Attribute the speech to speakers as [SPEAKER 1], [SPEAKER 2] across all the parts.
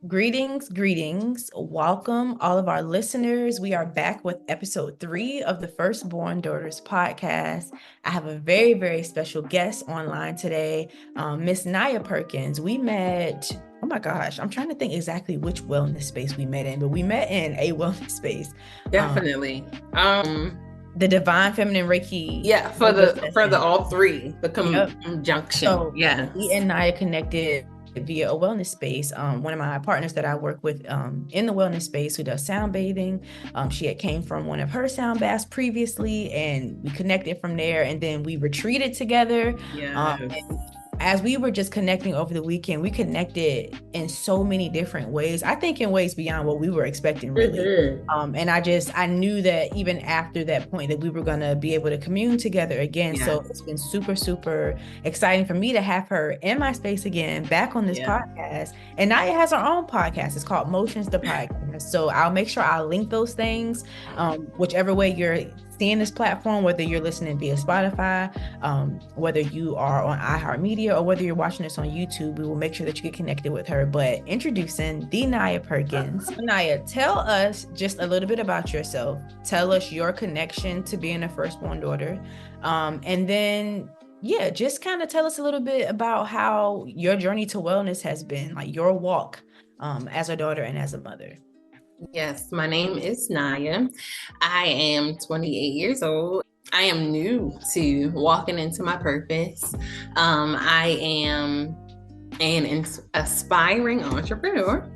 [SPEAKER 1] Greetings, greetings. Welcome, all of our listeners. We are back with episode 3 of the First Born Daughters podcast. I have a very, very special guest online today, Miss Nya Perkins. We met, oh my gosh, I'm trying to think exactly which wellness space we met in, but we met in a wellness space.
[SPEAKER 2] Definitely.
[SPEAKER 1] The Divine Feminine Reiki.
[SPEAKER 2] Yeah, for the all three, the conjunction.
[SPEAKER 1] So
[SPEAKER 2] yeah.
[SPEAKER 1] me and Nya connected via a wellness space. One of my partners that I work with in the wellness space who does sound bathing. She had came from one of her sound baths previously, and we connected from there. And then we retreated together.
[SPEAKER 2] Yeah.
[SPEAKER 1] As we were just connecting over the weekend, we connected in so many different ways. I think in ways beyond what we were expecting, really.
[SPEAKER 2] Mm-hmm.
[SPEAKER 1] And I knew that even after that point that we were going to be able to commune together again.
[SPEAKER 2] Yes.
[SPEAKER 1] So it's been super, super exciting for me to have her in my space again, back on this podcast. And Nya has her own podcast. It's called Motions the Podcast. So I'll make sure I'll link those things, whichever way you're seeing this platform, whether you're listening via Spotify, whether you are on iHeartMedia, or whether you're watching this on YouTube. We will make sure that you get connected with her. But introducing the Nya Perkins. Nya, tell us just a little bit about yourself. Tell us your connection to being a firstborn daughter. And then, just kind of tell us a little bit about how your journey to wellness has been, like your walk as a daughter and as a mother.
[SPEAKER 2] Yes, my name is Nya. I am 28 years old. I am new to walking into my purpose. I am an aspiring entrepreneur,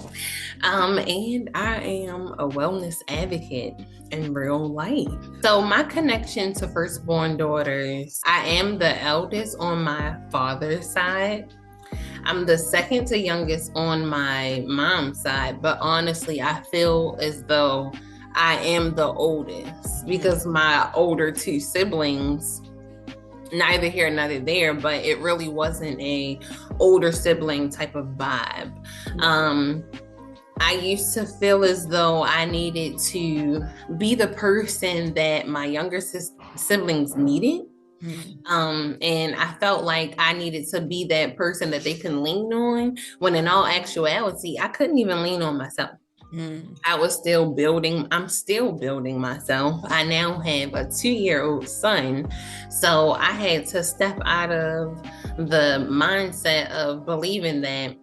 [SPEAKER 2] and I am a wellness advocate in real life. So my connection to firstborn daughters, I am the eldest on my father's side. I'm the second to youngest on my mom's side, but honestly, I feel as though I am the oldest because my older two siblings, neither here, neither there, but it really wasn't a older sibling type of vibe. I used to feel as though I needed to be the person that my younger siblings needed. And I felt like I needed to be that person that they can lean on, when in all actuality, I couldn't even lean on myself. I was still building. I'm still building myself. I now have a 2-year-old son. So I had to step out of the mindset of believing that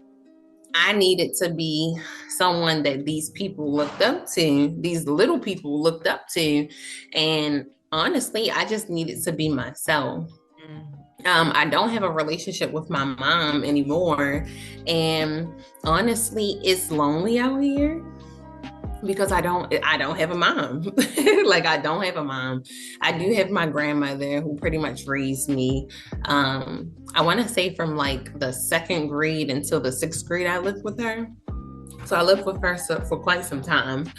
[SPEAKER 2] I needed to be someone that these people looked up to, these little people looked up to. And honestly, I just needed to be myself. I don't have a relationship with my mom anymore. And honestly, it's lonely out here because I don't have a mom. Like, I don't have a mom. I do have my grandmother who pretty much raised me. I want to say from like the 2nd grade until the 6th grade, I lived with her. So I lived with her for quite some time.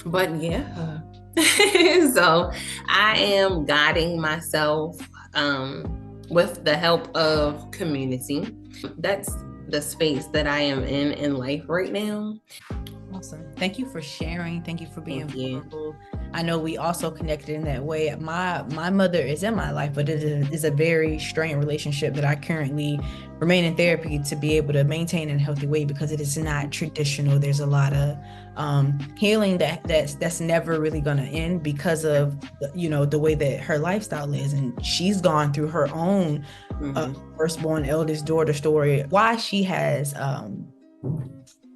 [SPEAKER 2] But yeah. So I am guiding myself with the help of community. That's the space that I am in life right now.
[SPEAKER 1] Awesome. Thank you for sharing. Thank you for being vulnerable. I know we also connected in that way. My mother is in my life, but it is a very strained relationship that I currently remain in therapy to be able to maintain in a healthy way, because it is not traditional. There's a lot of healing that's never really going to end because of the way that her lifestyle is, and she's gone through her own firstborn eldest daughter story, why she has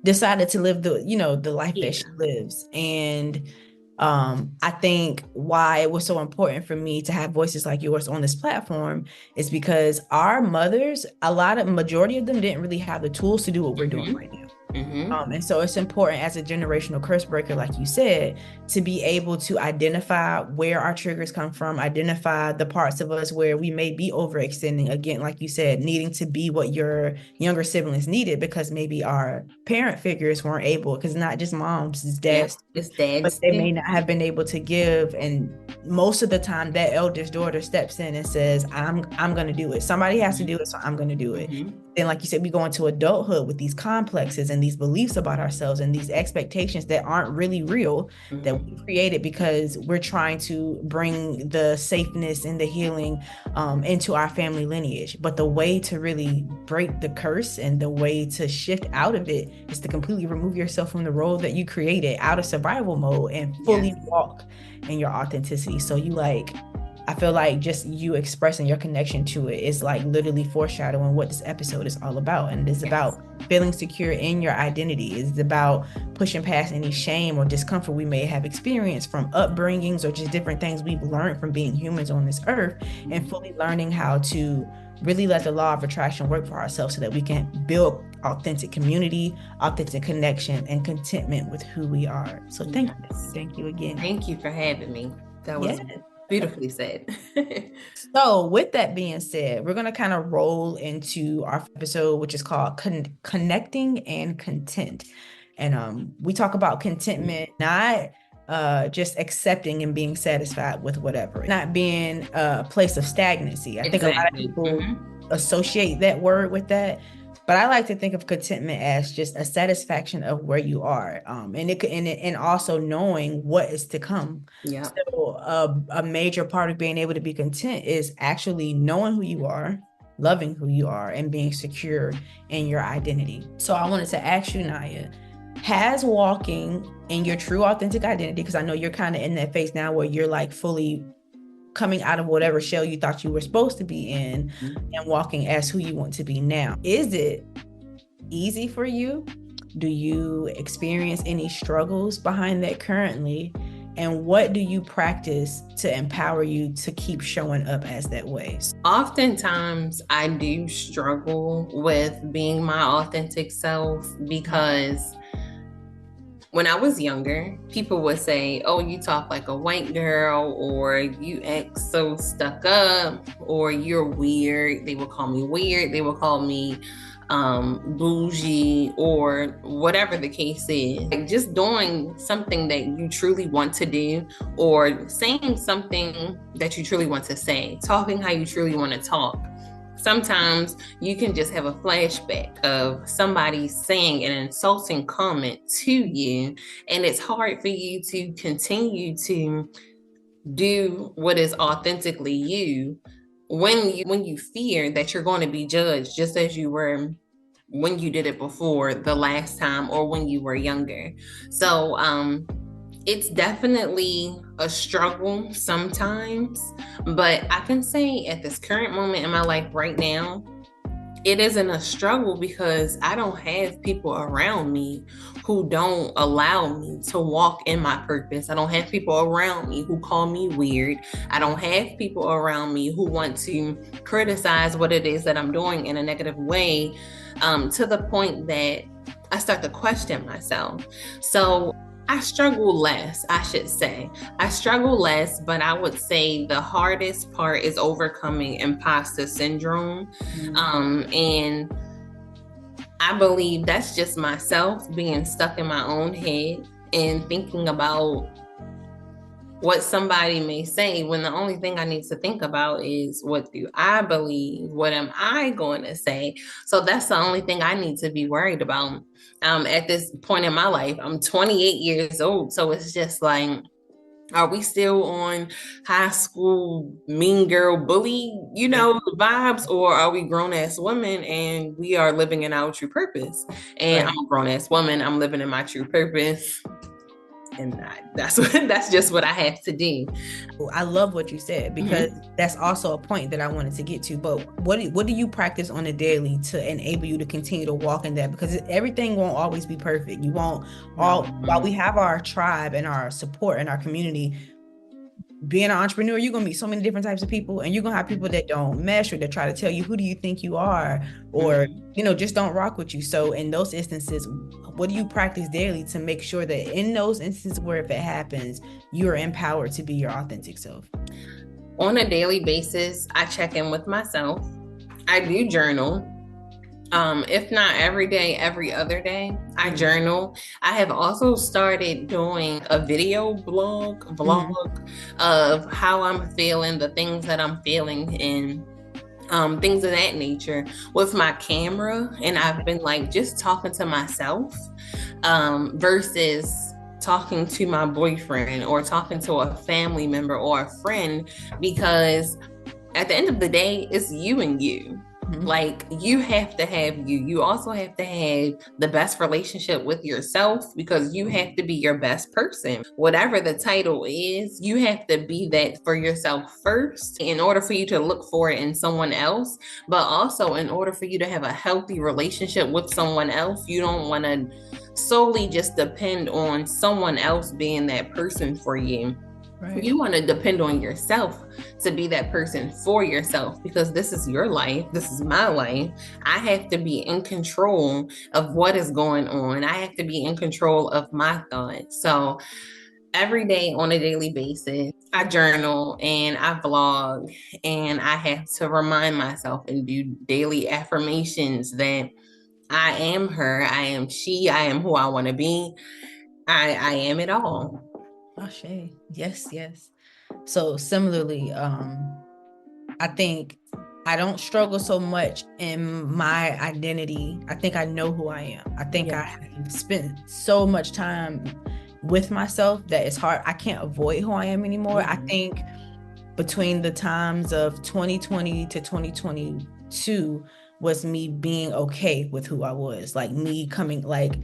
[SPEAKER 1] decided to live the life that she lives. And I think why it was so important for me to have voices like yours on this platform is because our mothers, majority of them didn't really have the tools to do what we're doing right now. And so it's important as a generational curse breaker, like you said, to be able to identify where our triggers come from, identify the parts of us where we may be overextending, again, like you said, needing to be what your younger siblings needed because maybe our parent figures weren't able, because not just moms, it's dads.
[SPEAKER 2] Yeah, it's dads,
[SPEAKER 1] but they may not have been able to give. And most of the time that eldest daughter steps in and says, I'm going to do it. Somebody has to do it, so I'm going to do it. Then, like you said, we go into adulthood with these complexes and these beliefs about ourselves and these expectations that aren't really real, that we created because we're trying to bring the safeness and the healing into our family lineage. But the way to really break the curse and the way to shift out of it is to completely remove yourself from the role that you created out of survival mode and fully walk in your authenticity. So I feel like just you expressing your connection to it is like literally foreshadowing what this episode is all about. And it's about feeling secure in your identity. It's about pushing past any shame or discomfort we may have experienced from upbringings or just different things we've learned from being humans on this earth, and fully learning how to really let the law of attraction work for ourselves so that we can build authentic community, authentic connection, and contentment with who we are. So thank you. Thank you again.
[SPEAKER 2] Thank you for having me. That was beautifully said.
[SPEAKER 1] So with that being said, we're going to kind of roll into our episode, which is called Connecting and Content. And we talk about contentment, not just accepting and being satisfied with whatever, not being a place of stagnancy. I think a lot of people associate that word with that. But I like to think of contentment as just a satisfaction of where you are, and also knowing what is to come.
[SPEAKER 2] Yeah.
[SPEAKER 1] So a major part of being able to be content is actually knowing who you are, loving who you are, and being secure in your identity. So I wanted to ask you, Nya, has walking in your true authentic identity, because I know you're kind of in that phase now where you're like fully coming out of whatever shell you thought you were supposed to be in and walking as who you want to be now. Is it easy for you? Do you experience any struggles behind that currently? And what do you practice to empower you to keep showing up as that way?
[SPEAKER 2] Oftentimes, I do struggle with being my authentic self because when I was younger, people would say, oh, you talk like a white girl, or you act so stuck up, or you're weird. They would call me weird. They would call me bougie, or whatever the case is. Like just doing something that you truly want to do, or saying something that you truly want to say, talking how you truly want to talk. Sometimes you can just have a flashback of somebody saying an insulting comment to you, and it's hard for you to continue to do what is authentically you when you fear that you're going to be judged just as you were when you did it before the last time, or when you were younger. So it's definitely a struggle sometimes, but I can say at this current moment in my life right now, it isn't a struggle because I don't have people around me who don't allow me to walk in my purpose. I don't have people around me who call me weird. I don't have people around me who want to criticize what it is that I'm doing in a negative way, to the point that I start to question myself. So I struggle less, I should say. I struggle less, but I would say the hardest part is overcoming imposter syndrome. And I believe that's just myself being stuck in my own head and thinking about what somebody may say, when the only thing I need to think about is, what do I believe? What am I going to say? So that's the only thing I need to be worried about. At this point in my life, I'm 28 years old. So it's just like, are we still on high school mean girl bully, vibes, or are we grown ass women and we are living in our true purpose? And I'm a grown ass woman. I'm living in my true purpose. And that's just what I have to do.
[SPEAKER 1] I love what you said, because that's also a point that I wanted to get to. But what do you practice on a daily to enable you to continue to walk in that? Because everything won't always be perfect. You won't while we have our tribe and our support and our community. Being an entrepreneur, you're going to meet so many different types of people, and you're going to have people that don't mesh, or that try to tell you, who do you think you are? Or, just don't rock with you. So in those instances, what do you practice daily to make sure that in those instances where if it happens, you are empowered to be your authentic self?
[SPEAKER 2] On a daily basis, I check in with myself. I do journal. If not every day, every other day, I journal. I have also started doing a video vlog of how I'm feeling, the things that I'm feeling, and things of that nature with my camera. And I've been like just talking to myself versus talking to my boyfriend or talking to a family member or a friend, because at the end of the day, it's you and you. Like, you have to have you. You also have to have the best relationship with yourself, because you have to be your best person. Whatever the title is, you have to be that for yourself first in order for you to look for it in someone else. But also, in order for you to have a healthy relationship with someone else, you don't want to solely just depend on someone else being that person for you. Right. You want to depend on yourself to be that person for yourself, because this is your life. This is my life. I have to be in control of what is going on. I have to be in control of my thoughts. So every day on a daily basis, I journal and I vlog, and I have to remind myself and do daily affirmations that I am her, I am she, I am who I want to be. I am it all.
[SPEAKER 1] Ashe. Yes, yes. So similarly, I think I don't struggle so much in my identity. I think I know who I am. I think I have spent so much time with myself that it's hard. I can't avoid who I am anymore. I think between the times of 2020 to 2022 was me being okay with who I was, like me coming, like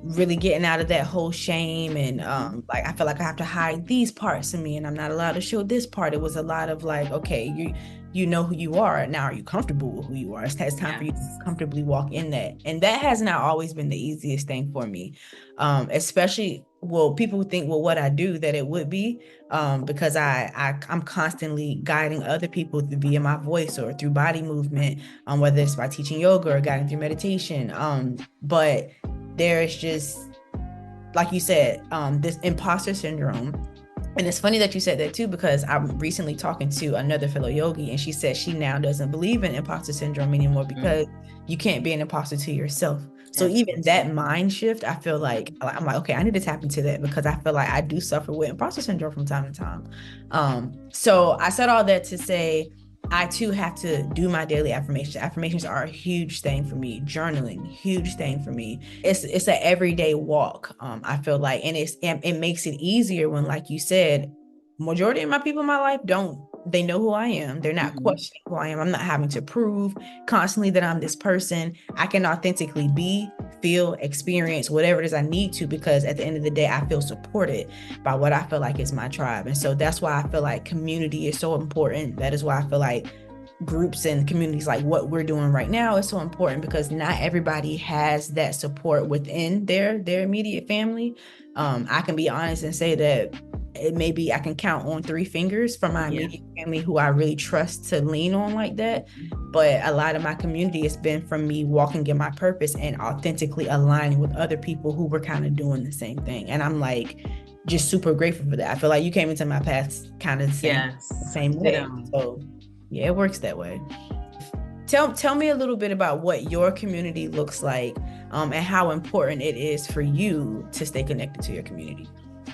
[SPEAKER 1] really getting out of that whole shame and like I feel like I have to hide these parts of me and I'm not allowed to show this part. It was a lot of like, okay, you know who you are now. Are you comfortable with who you are? It's time for you to comfortably walk in that. And that has not always been the easiest thing for me, especially, well, people think, well, what I do, that it would be, because I'm constantly guiding other people via my voice or through body movement, whether it's by teaching yoga or guiding through meditation. But there's just, like you said, this imposter syndrome. And it's funny that you said that too, because I'm recently talking to another fellow yogi, and she said she now doesn't believe in imposter syndrome anymore because you can't be an imposter to yourself. So even that mind shift, I feel like, I'm like, okay, I need to tap into that, because I feel like I do suffer with imposter syndrome from time to time. So I said all that to say, I too have to do my daily affirmations. Affirmations are a huge thing for me. Journaling, huge thing for me. It's an everyday walk. I feel like, and it makes it easier when, like you said, majority of my people in my life they know who I am. They're not questioning who I am. I'm not having to prove constantly that I'm this person. I can authentically be, feel, experience whatever it is I need to, because at the end of the day, I feel supported by what I feel like is my tribe. And so that's why I feel like community is so important. That is why I feel like groups and communities like what we're doing right now is so important, because not everybody has that support within their immediate family. I can be honest and say that maybe I can count on 3 fingers from my immediate family who I really trust to lean on like that. But a lot of my community has been from me walking in my purpose and authentically aligning with other people who were kind of doing the same thing. And I'm like, just super grateful for that. I feel like you came into my path kind of the same way. So yeah, it works that way. Tell me a little bit about what your community looks like, and how important it is for you to stay connected to your community.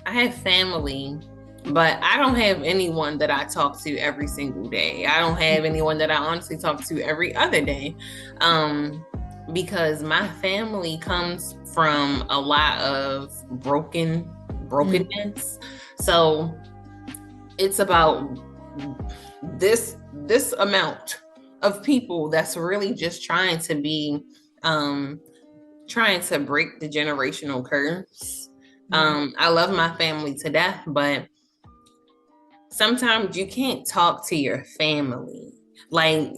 [SPEAKER 2] I have family, but I don't have anyone that I talk to every single day. I don't have anyone that I honestly talk to every other day, because my family comes from a lot of brokenness. So it's about this amount of people that's really just trying to be, trying to break the generational curse. I love my family to death, but sometimes you can't talk to your family. Like,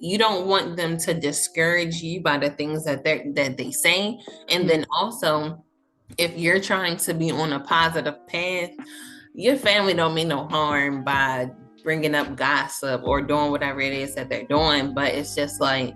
[SPEAKER 2] you don't want them to discourage you by the things that they say. And then also, if you're trying to be on a positive path, your family don't mean no harm by bringing up gossip or doing whatever it is that they're doing. But it's just like,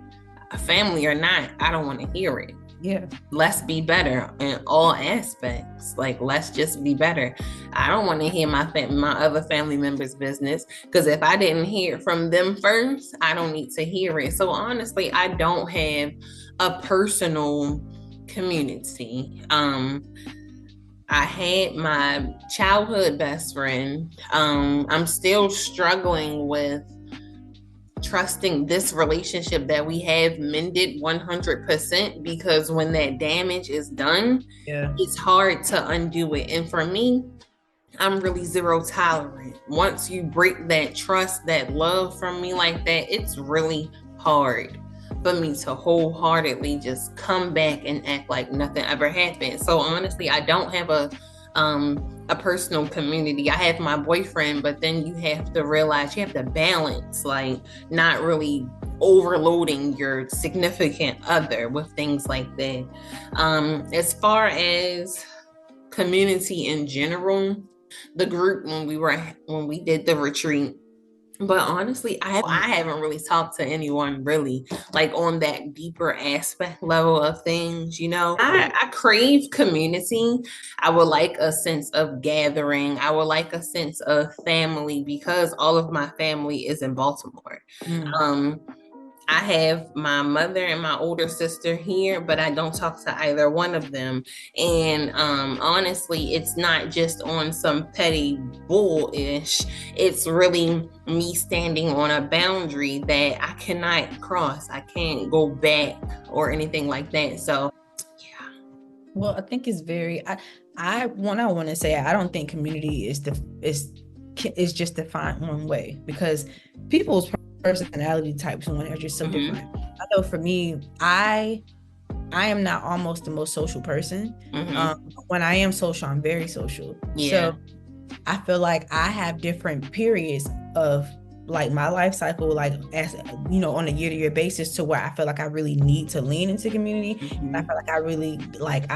[SPEAKER 2] a family or not, I don't want to hear it.
[SPEAKER 1] Yeah.
[SPEAKER 2] Let's be better in all aspects. Like, let's just be better. I don't want to hear my other family members' business, because if I didn't hear it from them first, I don't need to hear it. So honestly, I don't have a personal community. I had my childhood best friend. I'm still struggling with trusting this relationship that we have mended 100%, because when that damage is done, it's hard to undo it. And for me, I'm really zero tolerant. Once you break that trust, that love from me like that, it's really hard for me to wholeheartedly just come back and act like nothing ever happened. So honestly, I don't have a personal community. I have my boyfriend, but then you have to realize you have to balance, like not really overloading your significant other with things like that. As far as community in general, the group when we did the retreat, but honestly, I haven't really talked to anyone really like on that deeper aspect level of things. I crave community. I would like a sense of gathering. I would like a sense of family, because all of my family is in Baltimore. I have my mother and my older sister here, but I don't talk to either one of them. And honestly, it's not just on some petty bullish. It's really me standing on a boundary that I cannot cross. I can't go back or anything like that. So, yeah.
[SPEAKER 1] Well, I think it's very. I want to say I don't think community is just defined one way, because people's personality types and are just so different. I know for me, I am not almost the most social person. When I am social, I'm very social. So I feel like I have different periods of like my life cycle, like as on a year-to-year basis, to where I feel like I really need to lean into community. And I feel like I really like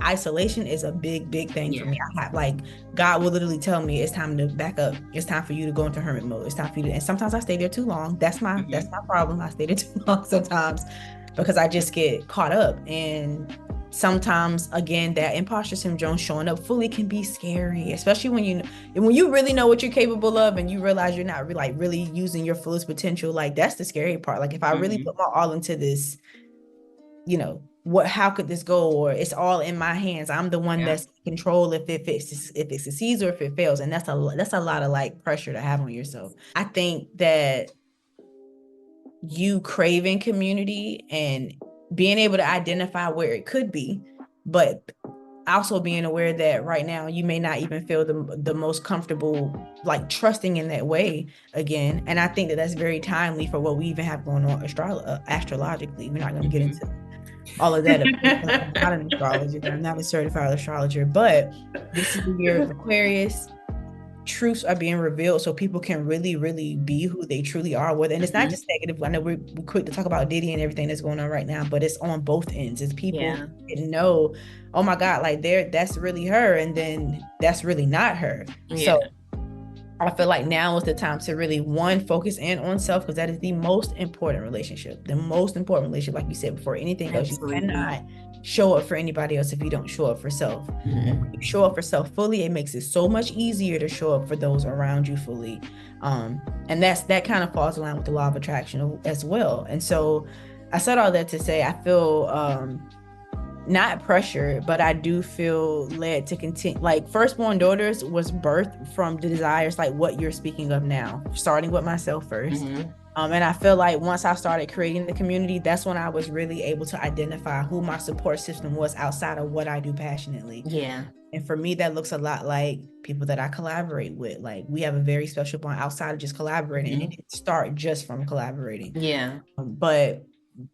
[SPEAKER 1] isolation is a big thing for me. I have like God will literally tell me it's time to back up. It's time for you to go into hermit mode. It's time for you to, and sometimes I stay there too long. That's my problem. I stay there too long sometimes because I just get caught up. And sometimes again, that imposter syndrome showing up fully can be scary, especially when you really know what you're capable of and you realize you're not really using your fullest potential. Like that's the scary part. Like if I really put my all into this, how could this go? Or it's all in my hands. I'm the one that's in control if it succeeds or if it fails. And that's a lot of like pressure to have on yourself. I think that you craving community and being able to identify where it could be, but also being aware that right now you may not even feel the most comfortable like trusting in that way again. And I think that that's very timely for what we even have going on astrologically. We're not going to get into all of that. I'm not an astrologer. I'm not a certified astrologer, but this is the year of Aquarius. Truths are being revealed so people can really be who they truly are with. And it's not just negative. I know we're quick to talk about Diddy and everything that's going on right now, but it's on both ends. It's people know, oh my God, like that's really her, and then that's really not her. So I feel like now is the time to really focus in on self, because that is the most important relationship. The most important relationship, like you said before, anything else. You cannot show up for anybody else if you don't show up for self. And when you show up for self fully, it makes it so much easier to show up for those around you fully. And that kind of falls in line with the law of attraction as well. And so I said all that to say I feel not pressure, but I do feel led to continue. Like First Born Daughters was birthed from the desires like what you're speaking of now, starting with myself first. And I feel like once I started creating the community, that's when I was really able to identify who my support system was outside of what I do passionately. And for me, that looks a lot like people that I collaborate with. Like we have a very special bond outside of just collaborating, and it didn't start just from collaborating. But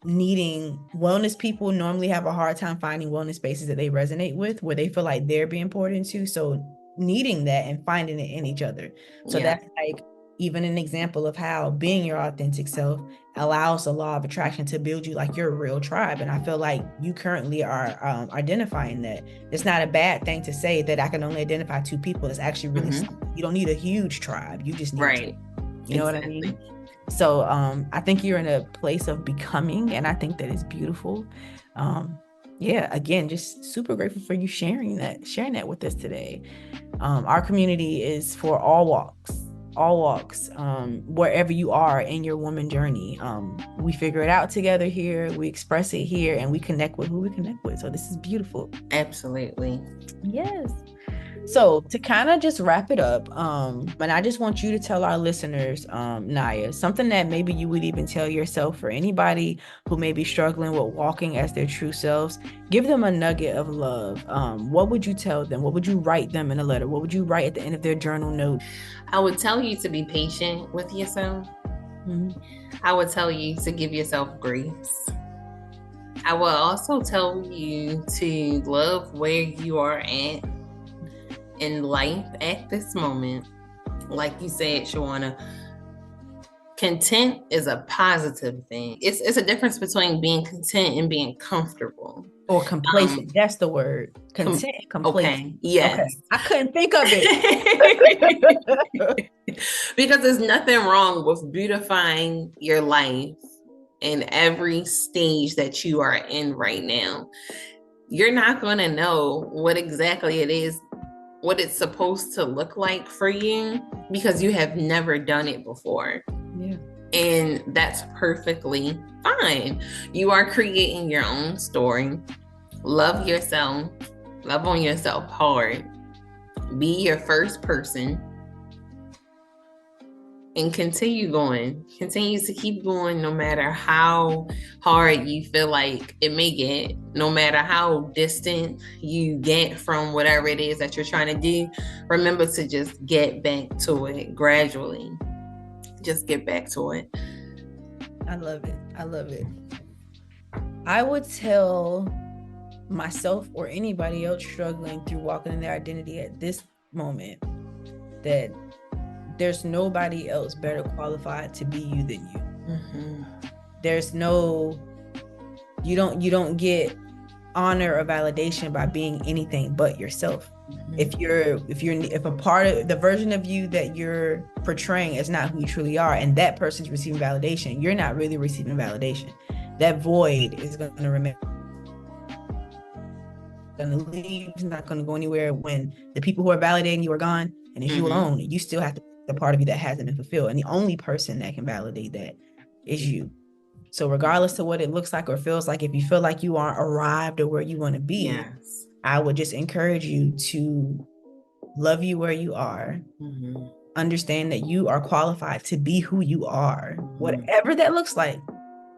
[SPEAKER 1] needing wellness people normally have a hard time finding wellness spaces that they resonate with, where they feel like they're being poured into. So needing that and finding it in each other. So that's like even an example of how being your authentic self allows the law of attraction to build you like your real tribe. And I feel like you currently are identifying that. It's not a bad thing to say that I can only identify 2 people. It's actually really you don't need a huge tribe. You just need you know what I mean? So I think you're in a place of becoming, and I think that is beautiful. Again, just super grateful for you sharing that with us today. Our community is for all walks, wherever you are in your woman journey. We figure it out together here, we express it here, and we connect with who we connect with. So this is beautiful.
[SPEAKER 2] Absolutely.
[SPEAKER 1] Yes. So to kind of just wrap it up, and I just want you to tell our listeners, Nya, something that maybe you would even tell yourself, for anybody who may be struggling with walking as their true selves. Give them a nugget of love. What would you tell them? What would you write them in a letter? What would you write at the end of their journal note?
[SPEAKER 2] I would tell you to be patient with yourself. Mm-hmm. I would tell you to give yourself grace. I will also tell you to love where you are at in life at this moment. Like you said, Shawana, content is a positive thing. It's a difference between being content and being comfortable.
[SPEAKER 1] Or complacent. That's the word. Content, complacent.
[SPEAKER 2] Okay. Yes.
[SPEAKER 1] Okay. I couldn't think of it.
[SPEAKER 2] Because there's nothing wrong with beautifying your life in every stage that you are in right now. You're not going to know what exactly it is, what it's supposed to look like for you, because you have never done it before.
[SPEAKER 1] Yeah.
[SPEAKER 2] And that's perfectly fine. You are creating your own story. Love yourself. Love on yourself hard. Be your first person. And continue going. Continue to keep going no matter how hard you feel like it may get, no matter how distant you get from whatever it is that you're trying to do. Remember to just get back to it gradually. Just get back to it.
[SPEAKER 1] I love it. I love it. I would tell myself or anybody else struggling through walking in their identity at this moment that there's nobody else better qualified to be you than you. Mm-hmm. There's no, you don't get honor or validation by being anything but yourself. Mm-hmm. If a part of the version of you that you're portraying is not who you truly are, and that person's receiving validation, you're not really receiving validation. That void is going to remain. Going to leave, it's not going to go anywhere when the people who are validating you are gone, and it's you alone. You still have the part of you that hasn't been fulfilled, and the only person that can validate that is you. So regardless of what it looks like or feels like, if you feel like you aren't arrived or where you want to be, yes, I would just encourage you to love you where you are. Mm-hmm. Understand that you are qualified to be who you are, whatever that looks like.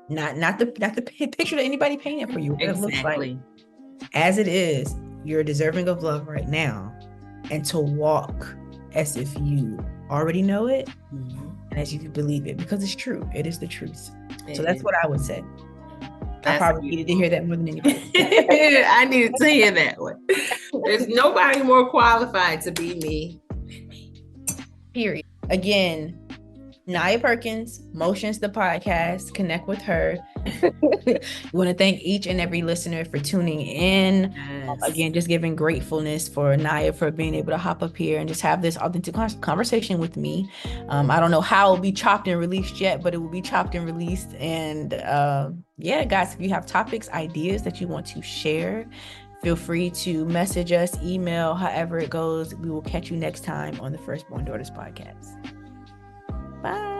[SPEAKER 1] Not the picture that anybody painted for you. What exactly. It looks like. As it is, you're deserving of love right now, and to walk as if you already know it, mm-hmm. and as if you believe it, because it's true. It is the truth. So that's what I would say. I probably needed to hear that more than anybody.
[SPEAKER 2] I needed to hear that one. There's nobody more qualified to be me.
[SPEAKER 1] Period. Again, Nya Perkins, Motions the podcast. Connect with her. We want to thank each and every listener for tuning in. Yes. Again, just giving gratefulness for Nya for being able to hop up here and just have this authentic conversation with me. I don't know how it'll be chopped and released yet, but it will be chopped and released. And yeah, guys, if you have topics, ideas that you want to share, feel free to message us, email, however it goes. We will catch you next time on the First Born Daughters podcast. Bye.